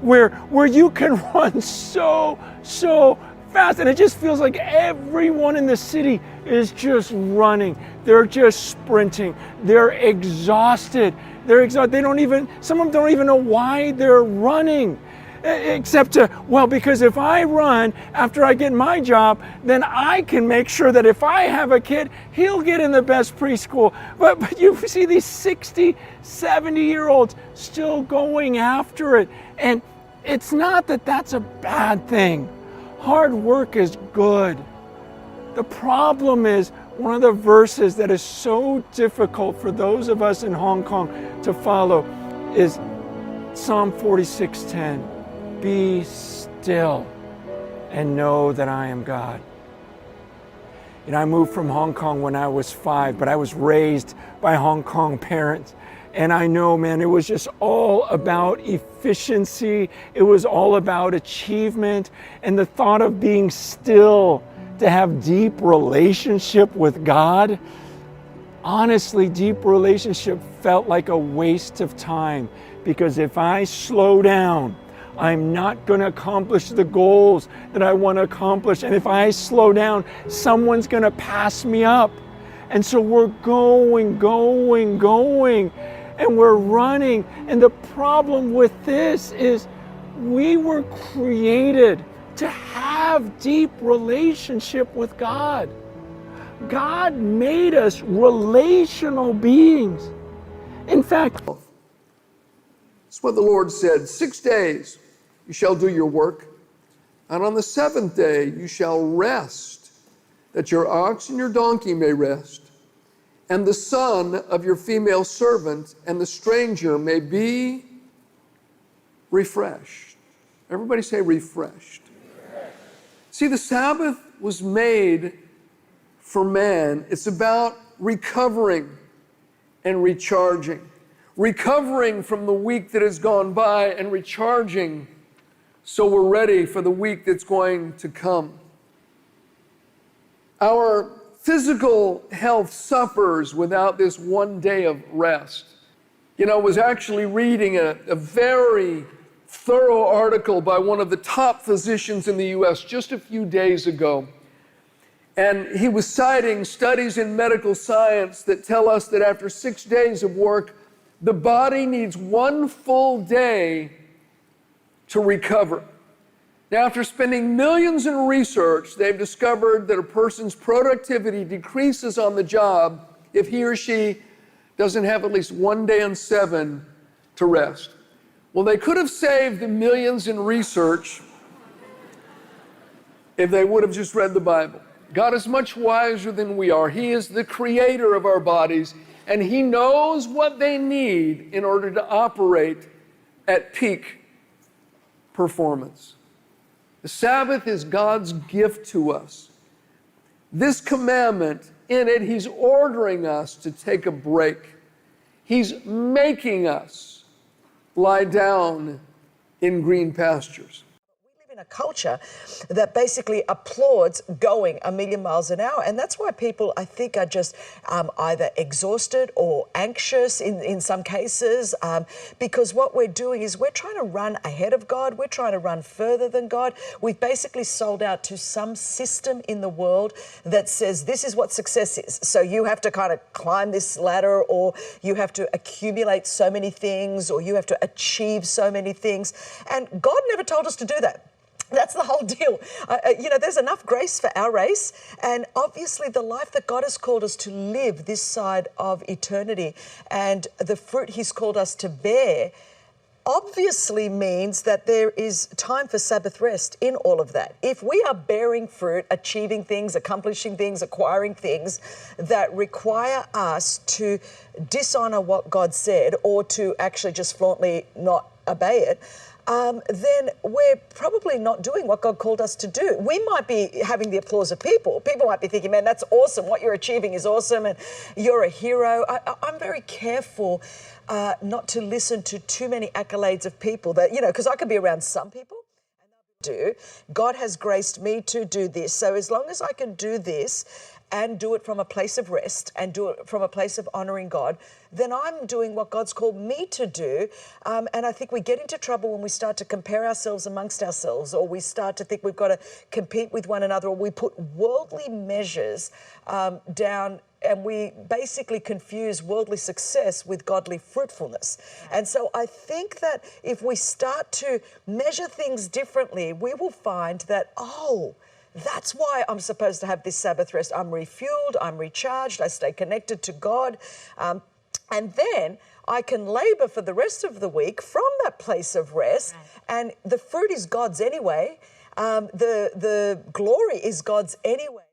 where you can run so fast, and it just feels like everyone in the city is just running. They're just sprinting. They're exhausted. They don't even, some of them don't even know why they're running. Except because if I run after I get my job, then I can make sure that if I have a kid, he'll get in the best preschool. But you see these 60, 70-year-olds still going after it. And it's not that that's a bad thing. Hard work is good. The problem is one of the verses that is so difficult for those of us in Hong Kong to follow is Psalm 46:10. Be still and know that I am God. You know, I moved from Hong Kong when I was 5, but I was raised by Hong Kong parents. And I know, man, it was just all about efficiency. It was all about achievement. And the thought of being still to have deep relationship with God, honestly, deep relationship felt like a waste of time. Because if I slow down, I'm not going to accomplish the goals that I want to accomplish. And if I slow down, someone's going to pass me up. And so we're going, and we're running. And the problem with this is we were created to have deep relationship with God. God made us relational beings. In fact, it's what the Lord said, 6 days you shall do your work, and on the 7th day you shall rest, that your ox and your donkey may rest, and the son of your female servant and the stranger may be refreshed. Everybody say refreshed. See, the Sabbath was made for man. It's about recovering and recharging. Recovering from the week that has gone by and recharging so we're ready for the week that's going to come. Our physical health suffers without this one day of rest. You know, I was actually reading a very thorough article by one of the top physicians in the U.S. just a few days ago. And he was citing studies in medical science that tell us that after 6 days of work, the body needs 1 full day to recover. Now, after spending millions in research, they've discovered that a person's productivity decreases on the job if he or she doesn't have at least 1 day in 7 to rest. Well, they could have saved the millions in research if they would have just read the Bible. God is much wiser than we are. He is the creator of our bodies, and He knows what they need in order to operate at peak performance. The Sabbath is God's gift to us. This commandment, in it, He's ordering us to take a break. He's making us lie down in green pastures. In a culture that basically applauds going 1,000,000 miles an hour. And that's why people, I think, are just either exhausted or anxious in some cases, because what we're doing is we're trying to run ahead of God. We're trying to run further than God. We've basically sold out to some system in the world that says this is what success is. So you have to kind of climb this ladder, or you have to accumulate so many things, or you have to achieve so many things. And God never told us to do that. That's the whole deal. There's enough grace for our race. And obviously the life that God has called us to live this side of eternity and the fruit He's called us to bear obviously means that there is time for Sabbath rest in all of that. If we are bearing fruit, achieving things, accomplishing things, acquiring things that require us to dishonor what God said or to actually just flauntly not obey it, then we're probably not doing what God called us to do. We might be having the applause of people. People might be thinking, man, that's awesome. What you're achieving is awesome and you're a hero. I'm very careful not to listen to too many accolades of people that, because I could be around some people and they'll do. God has graced me to do this. So as long as I can do this and do it from a place of rest and do it from a place of honoring God, then I'm doing what God's called me to do. And I think we get into trouble when we start to compare ourselves amongst ourselves, or we start to think we've got to compete with one another, or we put worldly measures down, and we basically confuse worldly success with godly fruitfulness. And so I think that if we start to measure things differently, we will find that, oh, that's why I'm supposed to have this Sabbath rest. I'm refueled, I'm recharged, I stay connected to God. And then I can labor for the rest of the week from that place of rest. Right. And the fruit is God's anyway. The glory is God's anyway.